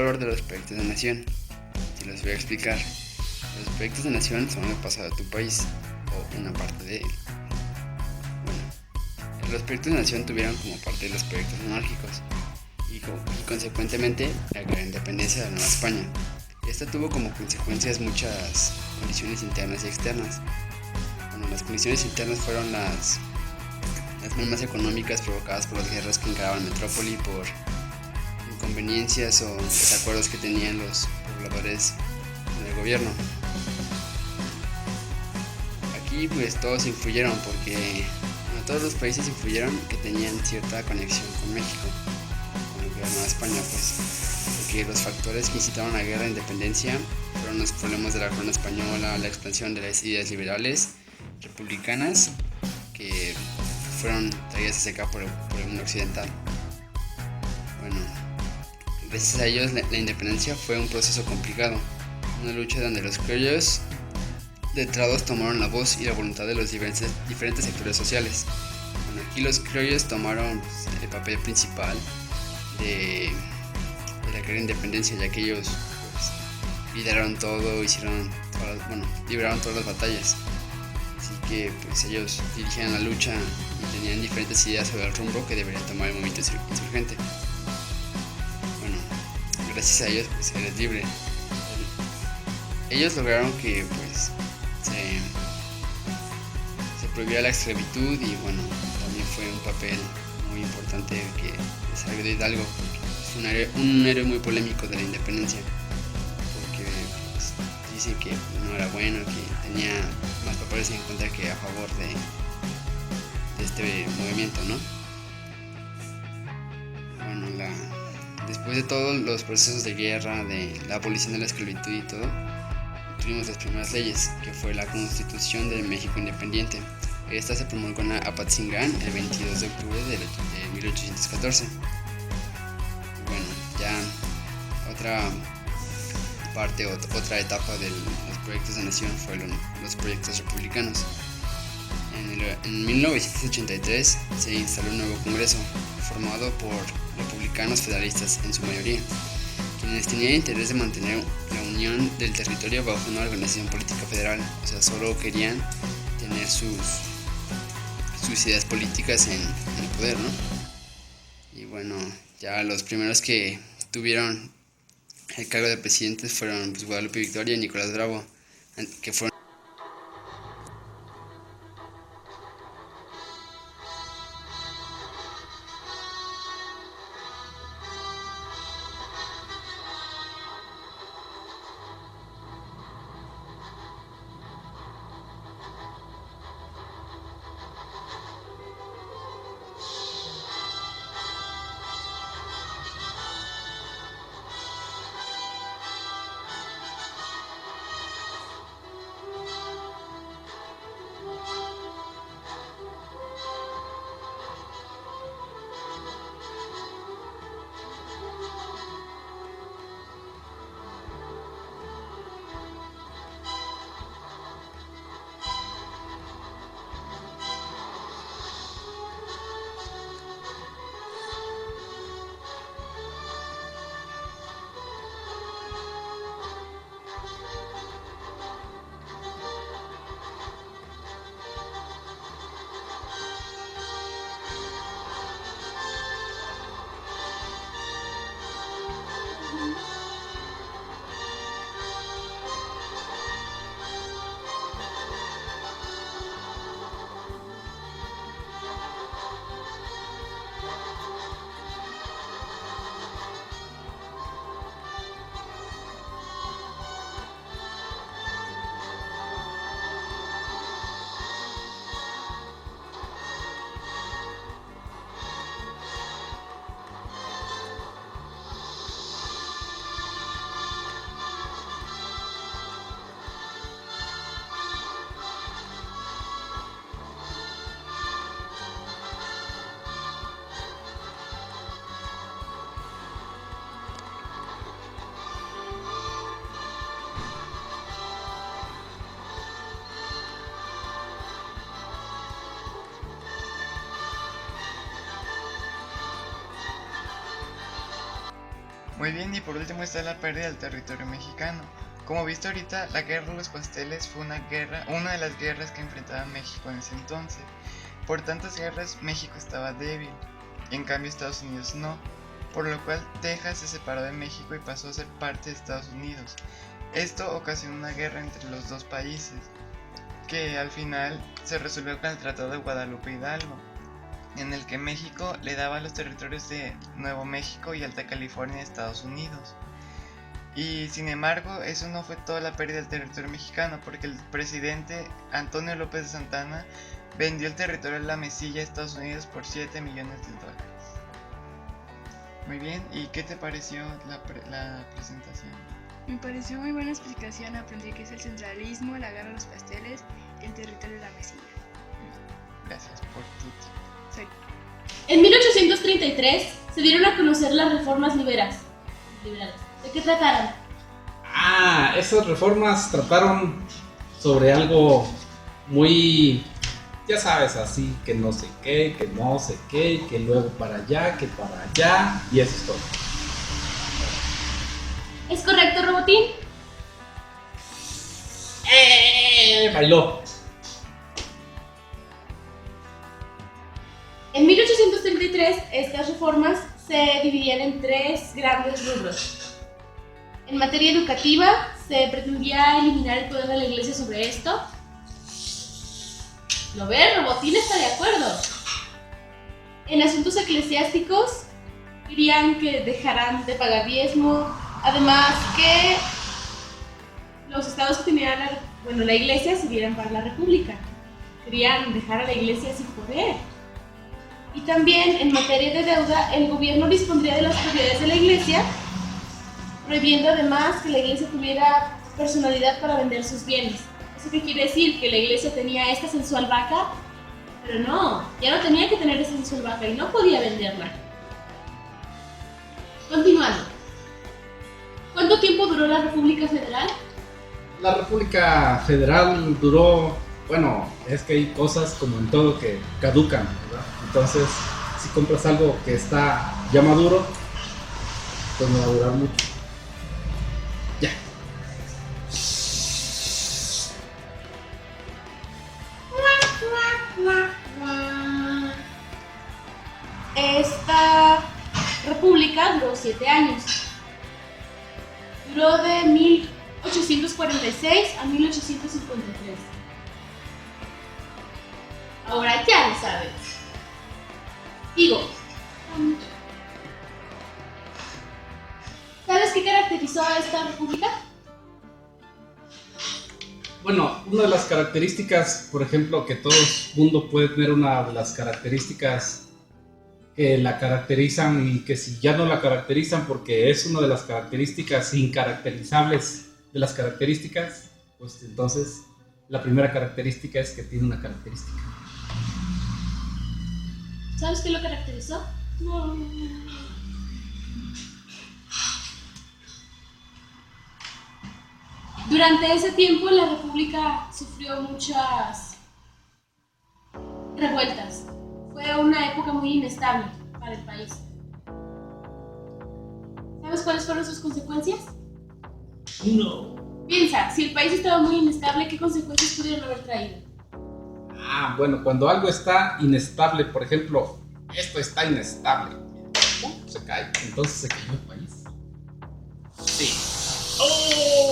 valor de los proyectos de nación. Te los voy a explicar. Los proyectos de nación son el pasado de tu país, o una parte de él. Bueno, los proyectos de nación tuvieron como parte de los proyectos monárquicos y consecuentemente la gran independencia de la Nueva España. Esta tuvo como consecuencias muchas condiciones internas y externas. Bueno, las condiciones internas fueron las mermas económicas provocadas por las guerras que encaraban Metrópoli por inconveniencias o desacuerdos que tenían los pobladores con el gobierno. Aquí pues todos influyeron porque todos los países influyeron que tenían cierta conexión con México, con el gobierno de España, pues porque los factores que incitaron a la guerra de independencia fueron los problemas de la corona española, la expansión de las ideas liberales republicanas que fueron traídas hacia acá por el mundo occidental. Bueno, gracias a ellos la independencia fue un proceso complicado, una lucha donde los criollos letrados tomaron la voz y la voluntad de los diferentes sectores sociales. Bueno, aquí los criollos tomaron el papel principal de la guerra de independencia, ya que ellos lideraron todo, liberaron todas las batallas. Así que pues ellos dirigían la lucha y tenían diferentes ideas sobre el rumbo que debería tomar el movimiento insurgente. Bueno, gracias a ellos pues eres libre. Ellos lograron que pues se prohibiera la esclavitud y bueno, también fue un papel muy importante que salió de Hidalgo. Es un héroe muy polémico de la independencia porque pues, dicen que no era bueno, que tenía más papeles en contra que a favor de este movimiento, ¿no? Bueno, después de todos los procesos de guerra, de la abolición de la esclavitud y todo, tuvimos las primeras leyes, que fue la Constitución de México Independiente. Esta se promulgó en Apatzingán el 22 de octubre de 1814. Bueno, ya otra etapa de los proyectos de nación fueron los proyectos republicanos. En 1983 se instaló un nuevo Congreso, formado por republicanos federalistas en su mayoría, quienes tenían interés de mantener la unión del territorio bajo una organización política federal, o sea, solo querían tener sus ideas políticas en el poder, ¿no? Y bueno, ya los primeros que tuvieron el cargo de presidentes fueron pues, Guadalupe Victoria y Nicolás Bravo, que fueron Muy bien, y por último está la pérdida del territorio mexicano. Como viste ahorita, la guerra de los pasteles fue una de las guerras que enfrentaba México en ese entonces. Por tantas guerras, México estaba débil, y en cambio Estados Unidos no, por lo cual Texas se separó de México y pasó a ser parte de Estados Unidos. Esto ocasionó una guerra entre los dos países, que al final se resolvió con el Tratado de Guadalupe Hidalgo, en el que México le daba los territorios de Nuevo México y Alta California a Estados Unidos. Y sin embargo, eso no fue toda la pérdida del territorio mexicano, porque el presidente Antonio López de Santana vendió el territorio de la Mesilla a Estados Unidos por $7 millones. Muy bien, ¿y qué te pareció la presentación? Me pareció muy buena explicación, aprendí qué es el centralismo, la guerra de los pasteles y el territorio de la Mesilla. Gracias por tu tiempo. Sí. En 1833 se dieron a conocer las reformas liberales. ¿De qué trataron? Esas reformas trataron sobre algo muy, ya sabes, así, que no sé qué, que no sé qué, que luego para allá, que para allá, y eso es todo. ¿Es correcto, Robotín? Bailó. En 1833 estas reformas se dividían en 3 grandes rubros. En materia educativa se pretendía eliminar el poder de la iglesia sobre esto. ¿Lo ves? Robotín está de acuerdo. En asuntos eclesiásticos querían que dejaran de pagar diezmo, además que los estados que tenían la iglesia se dieran para la república. Querían dejar a la iglesia sin poder. Y también en materia de deuda, el gobierno dispondría de las propiedades de la iglesia, prohibiendo además que la iglesia tuviera personalidad para vender sus bienes. ¿Eso qué quiere decir? Que la iglesia tenía esta sensual vaca, pero no, ya no tenía que tener esa sensual vaca y no podía venderla. Continuando. ¿Cuánto tiempo duró la República Federal? La República Federal duró, bueno, es que hay cosas como en todo que caducan, ¿verdad? Entonces, si compras algo que está ya maduro, pues no va a durar mucho. Ya. Esta república duró 7 años. Duró de 1846 a 1853. Ahora ya lo sabes. Digo, ¿sabes qué caracterizó a esta república? Bueno, una de las características, por ejemplo, que todo mundo puede tener, una de las características que la caracterizan y que si ya no la caracterizan porque es una de las características incaracterizables de las características, pues entonces la primera característica es que tiene una característica. ¿Sabes qué lo caracterizó? No. Durante ese tiempo la república sufrió muchas revueltas. Fue una época muy inestable para el país. ¿Sabes cuáles fueron sus consecuencias? No. Piensa, si el país estaba muy inestable, ¿qué consecuencias pudieron haber traído? Bueno, cuando algo está inestable, por ejemplo, esto está inestable, se cae, entonces se cayó el país. Sí. ¡Correcto!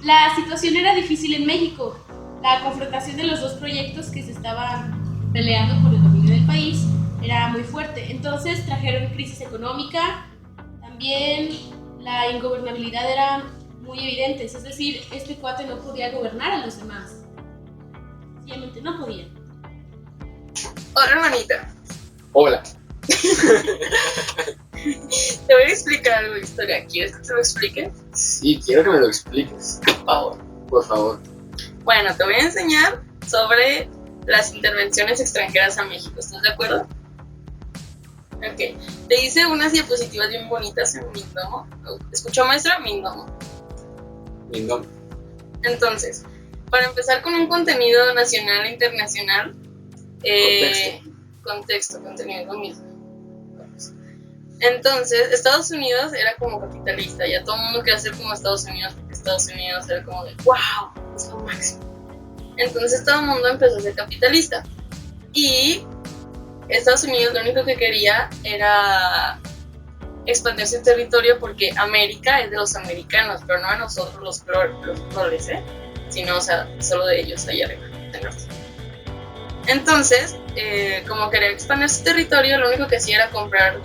La situación era difícil en México. La confrontación de los dos proyectos que se estaban peleando por el dominio del país era muy fuerte. Entonces trajeron crisis económica, también la ingobernabilidad era muy evidente. Es decir, este cuate no podía gobernar a los demás. Sencillamente no podía. Hola, hermanita. Hola. Te voy a explicar algo de historia. ¿Quieres que te lo explique? Sí, quiero que me lo expliques. Por favor. Por favor. Bueno, te voy a enseñar sobre las intervenciones extranjeras a México. ¿Estás de acuerdo? Ok. Te hice unas diapositivas bien bonitas en Mindomo. ¿Escuchó, maestra? Mindomo. Lindón. Entonces, para empezar con un contenido nacional e internacional. Contenido, lo mismo. Entonces, Estados Unidos era como capitalista, ya todo el mundo quería ser como Estados Unidos, porque Estados Unidos era como de wow, es lo máximo. Entonces todo el mundo empezó a ser capitalista. Y Estados Unidos lo único que quería era expandir su territorio, porque América es de los americanos, pero no de nosotros los proles, sino, o sea, solo de ellos allá arriba, del norte. Entonces, como quería expandir su territorio, lo único que hacía era comprar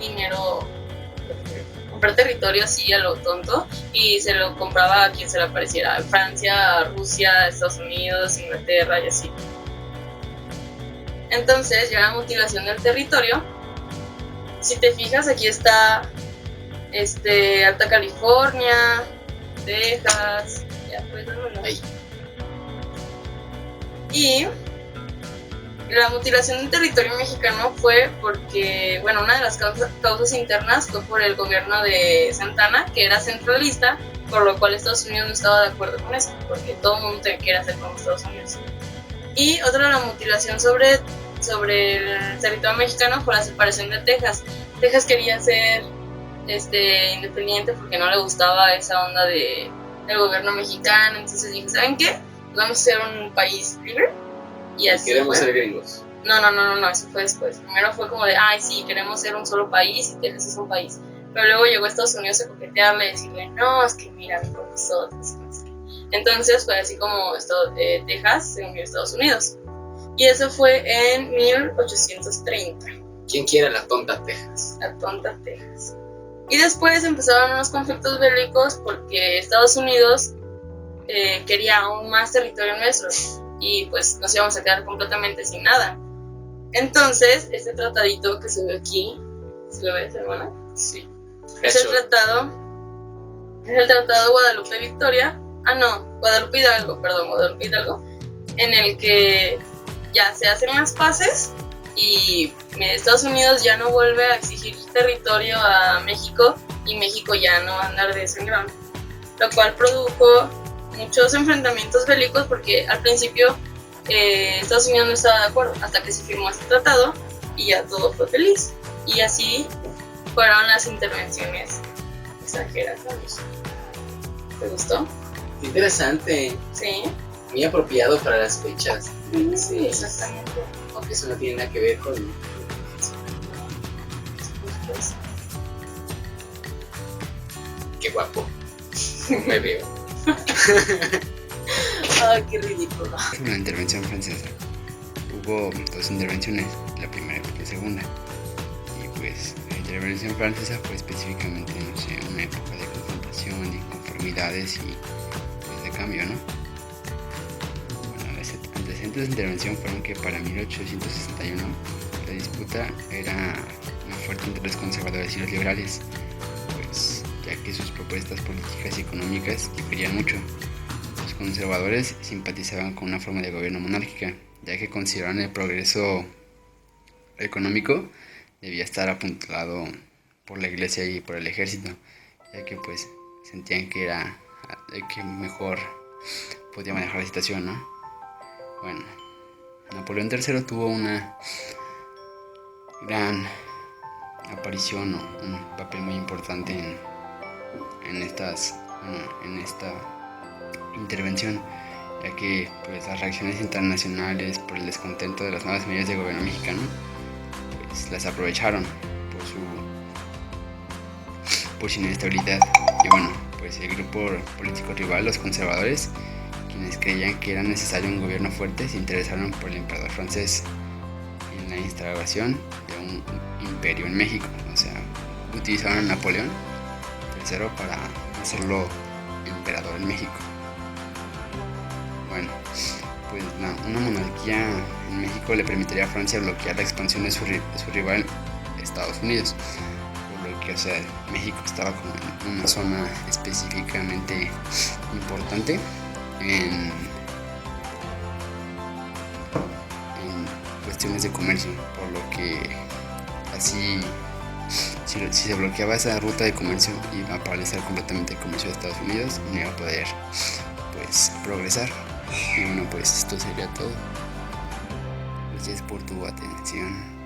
territorio así a lo tonto, y se lo compraba a quien se le apareciera, a Francia, a Rusia, a Estados Unidos, Inglaterra y así. Entonces, ya la mutilación del territorio, si te fijas, aquí está Alta California, Texas, ya pues bueno. Ahí. Y la mutilación del territorio mexicano fue porque, bueno, una de las causas internas fue por el gobierno de Santana, que era centralista, por lo cual Estados Unidos no estaba de acuerdo con eso, porque todo el mundo quería hacer como Estados Unidos. Y otra de la mutilación sobre el territorio mexicano fue la separación de Texas. Texas quería ser independiente porque no le gustaba esa onda del gobierno mexicano, entonces dijo, ¿saben qué? Vamos a ser un país libre. Y así Queremos fue. ser gringos. No, eso fue después. Primero fue como de, ay, sí, queremos ser un solo país, y Texas es un país. Pero luego llegó a Estados Unidos a coquetearle y decirle, no, es que mira, mi profesor. Entonces fue así como Texas se unió a Estados Unidos. Y eso fue en 1830. ¿Quién quiere la tonta Texas? La tonta Texas. Y después empezaron unos conflictos bélicos porque Estados Unidos quería aún más territorio nuestro. Y pues nos íbamos a quedar completamente sin nada. Entonces, este tratadito que se ve aquí, ¿se lo ves, hermana? Sí. Es el tratado Guadalupe-Victoria. Guadalupe Hidalgo, en el que ya se hacen las paces y Estados Unidos ya no vuelve a exigir territorio a México, y México ya no va a andar desangrando, lo cual produjo muchos enfrentamientos bélicos, porque al principio Estados Unidos no estaba de acuerdo hasta que se firmó este tratado y ya todo fue feliz. Y así fueron las intervenciones extranjeras. ¿Te gustó? Interesante. Sí. Muy apropiado para las fechas. Sí, exactamente. Aunque eso no tiene nada que ver con... Qué guapo. Me veo. Ay, qué ridículo. La intervención francesa. Hubo dos intervenciones, la primera y la segunda. Y pues la intervención francesa fue específicamente, no sé, una época de confrontación, de inconformidades y pues, de cambio, ¿no? Bueno, los antecedentes de intervención fueron que para 1861 la disputa era una fuerte entre los conservadores y los liberales, pues ya que sus propuestas políticas y económicas diferían mucho. Los conservadores simpatizaban con una forma de gobierno monárquica, ya que consideraban el progreso económico debía estar apuntalado por la iglesia y por el ejército, ya que pues sentían que era el que mejor podía manejar la situación, ¿no? Bueno, Napoleón III tuvo una gran aparición o un papel muy importante en esta intervención, ya que pues, las reacciones internacionales por el descontento de las nuevas medidas de gobierno mexicano pues, las aprovecharon por su inestabilidad. Y bueno, pues el grupo político rival, los conservadores, quienes creían que era necesario un gobierno fuerte, se interesaron por el emperador francés en la instauración de un imperio en México. O sea, utilizaron a Napoleón III para hacerlo emperador en México. Bueno, pues una monarquía en México le permitiría a Francia bloquear la expansión de su rival Estados Unidos, por lo que, o sea, México estaba como en una zona específicamente importante en cuestiones de comercio, por lo que así si se bloqueaba esa ruta de comercio iba a paralizar completamente el comercio de Estados Unidos y no iba a poder pues progresar. Y bueno, pues esto sería todo. Gracias por tu atención.